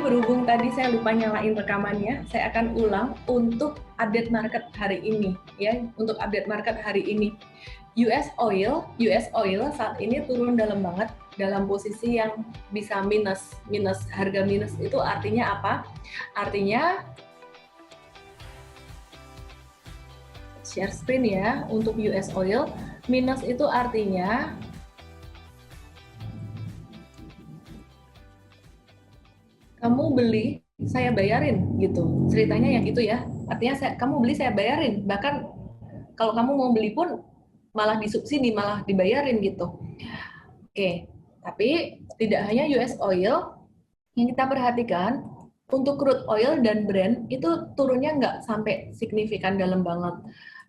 berhubung tadi saya lupa nyalain rekamannya, saya akan ulang untuk update market hari ini ya. Untuk update market hari ini, US oil saat ini turun dalam banget, dalam posisi yang bisa minus. Harga minus itu artinya apa? Artinya share screen ya, untuk US oil minus itu artinya kamu beli, saya bayarin gitu. Ceritanya yang itu ya. Artinya kamu beli, saya bayarin. Bahkan kalau kamu mau beli pun malah disubsidi, malah dibayarin gitu. Oke, tapi tidak hanya US oil yang kita perhatikan, untuk crude oil dan Brent itu turunnya nggak sampai signifikan dalam banget.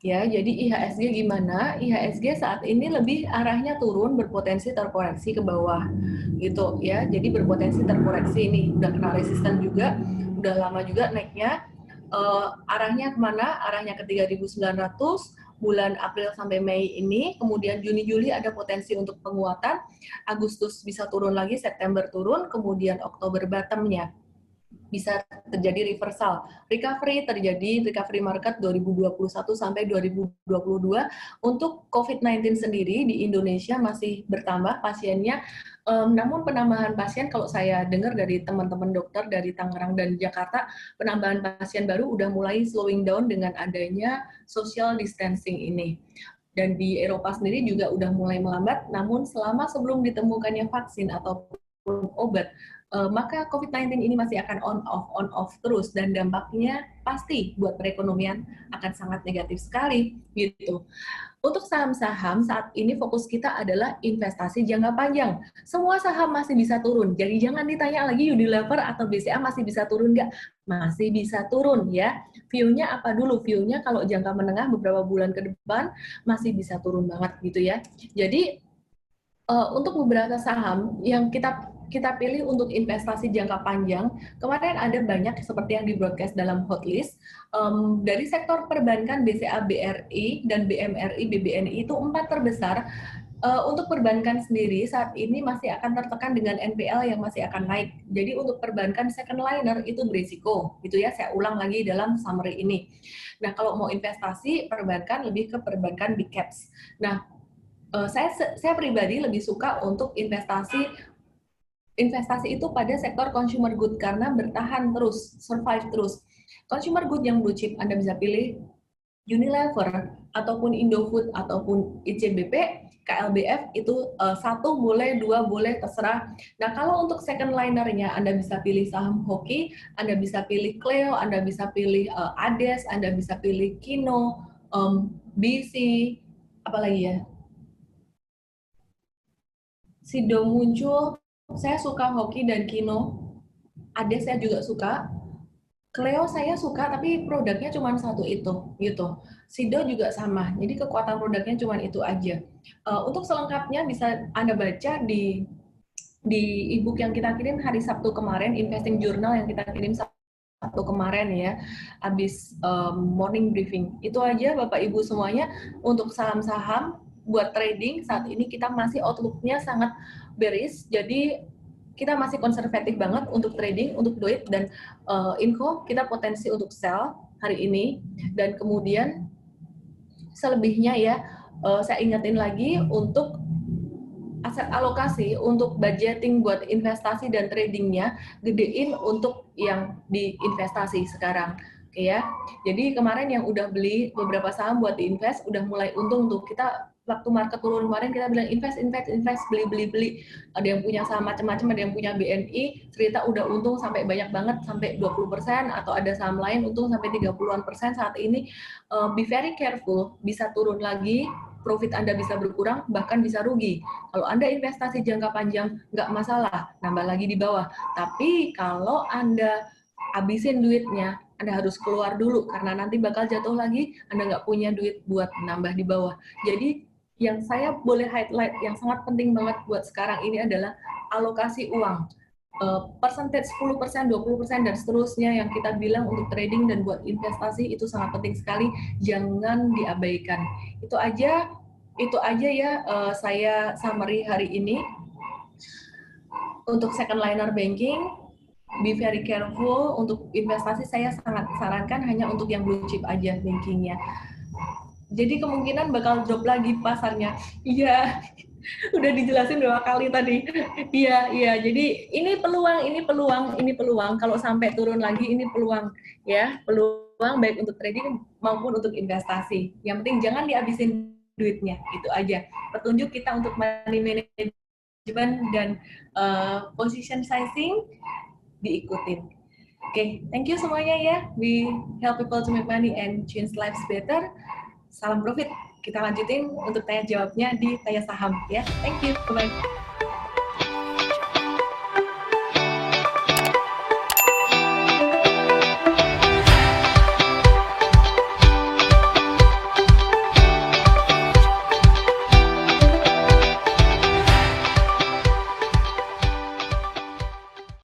Ya, jadi IHSG gimana? IHSG saat ini lebih arahnya turun, berpotensi terkoreksi ke bawah, gitu ya. Jadi berpotensi terkoreksi ini, udah kena resisten juga, udah lama juga naiknya. Arahnya kemana? Arahnya ke 3.900 bulan April sampai Mei ini, kemudian Juni Juli ada potensi untuk penguatan, Agustus bisa turun lagi, September turun, kemudian Oktober bottomnya bisa terjadi reversal. Recovery market 2021 sampai 2022. Untuk COVID-19 sendiri di Indonesia masih bertambah pasiennya, namun penambahan pasien kalau saya dengar dari teman-teman dokter dari Tangerang dan Jakarta, penambahan pasien baru udah mulai slowing down dengan adanya social distancing ini. Dan di Eropa sendiri juga udah mulai melambat, namun selama sebelum ditemukannya vaksin ataupun obat, maka COVID-19 ini masih akan on off terus, dan dampaknya pasti buat perekonomian akan sangat negatif sekali gitu. Untuk saham-saham saat ini fokus kita adalah investasi jangka panjang. Semua saham masih bisa turun, jadi jangan ditanya lagi Unilever atau BCA masih bisa turun nggak? Masih bisa turun ya. View-nya apa dulu? View-nya kalau jangka menengah beberapa bulan ke depan masih bisa turun banget gitu ya. Jadi untuk beberapa saham yang kita pilih untuk investasi jangka panjang, kemarin ada banyak seperti yang di broadcast dalam hotlist, dari sektor perbankan BCA, BRI, dan BMRI, BBNI itu 4 terbesar. Untuk perbankan sendiri saat ini masih akan tertekan dengan NPL yang masih akan naik. Jadi untuk perbankan second liner itu berisiko, gitu ya. Saya ulang lagi dalam summary ini. Nah, kalau mau investasi perbankan lebih ke perbankan big caps. Nah, saya pribadi lebih suka untuk investasi itu pada sektor consumer good karena bertahan terus, survive terus. Consumer good yang blue chip Anda bisa pilih Unilever ataupun Indofood ataupun ICBP, KLBF itu satu boleh, dua boleh, terserah. Nah, kalau untuk second linernya Anda bisa pilih saham Hoki, Anda bisa pilih Cleo, Anda bisa pilih Ades, Anda bisa pilih Kino, BC, apalagi ya, Sido muncul, saya suka Hoki dan Kino. Ades saya juga suka. Cleo saya suka, tapi produknya cuma satu itu, gitu. Sido juga sama, jadi kekuatan produknya cuma itu aja. Untuk selengkapnya bisa Anda baca di e-book yang kita kirim hari Sabtu kemarin, Investing Journal yang kita kirim Sabtu kemarin ya, habis morning briefing. Itu aja Bapak Ibu semuanya untuk saham-saham buat trading saat ini kita masih outlook-nya sangat bearish, jadi kita masih konservatif banget untuk trading, untuk duit, dan info kita potensi untuk sell hari ini, dan kemudian selebihnya ya saya ingetin lagi untuk aset alokasi, untuk budgeting buat investasi dan tradingnya gedein untuk yang diinvestasi sekarang. Oke ya, jadi kemarin yang udah beli beberapa saham buat diinvest udah mulai untung tuh. Kita waktu market turun kemarin kita bilang invest, beli. Ada yang punya saham macam-macam, ada yang punya BNI, cerita udah untung sampai banyak banget, sampai 20%, atau ada saham lain untung sampai 30-an% saat ini. Be very careful, bisa turun lagi, profit Anda bisa berkurang, bahkan bisa rugi. Kalau Anda investasi jangka panjang, nggak masalah, nambah lagi di bawah. Tapi kalau Anda habisin duitnya, Anda harus keluar dulu, karena nanti bakal jatuh lagi, Anda nggak punya duit buat nambah di bawah. Jadi, yang saya boleh highlight, yang sangat penting banget buat sekarang ini adalah alokasi uang. Percentage 10%, 20%, dan seterusnya yang kita bilang untuk trading dan buat investasi itu sangat penting sekali, jangan diabaikan. Itu aja ya saya summary hari ini untuk second liner banking. be very careful. Untuk investasi saya sangat sarankan hanya untuk yang blue chip aja bankingnya. Jadi kemungkinan bakal drop lagi pasarnya. Iya, udah dijelasin 2 kali tadi. Iya, iya. Jadi ini peluang, ini peluang, ini peluang. Kalau sampai turun lagi, ini peluang, ya, peluang baik untuk trading maupun untuk investasi. Yang penting jangan dihabisin duitnya, itu aja. Petunjuk kita untuk money management dan position sizing diikutin. Oke, thank you semuanya ya. We help people to make money and change lives better. Salam profit. Kita lanjutin untuk tanya jawabnya di Tanya Saham ya. Thank you. Bye-bye.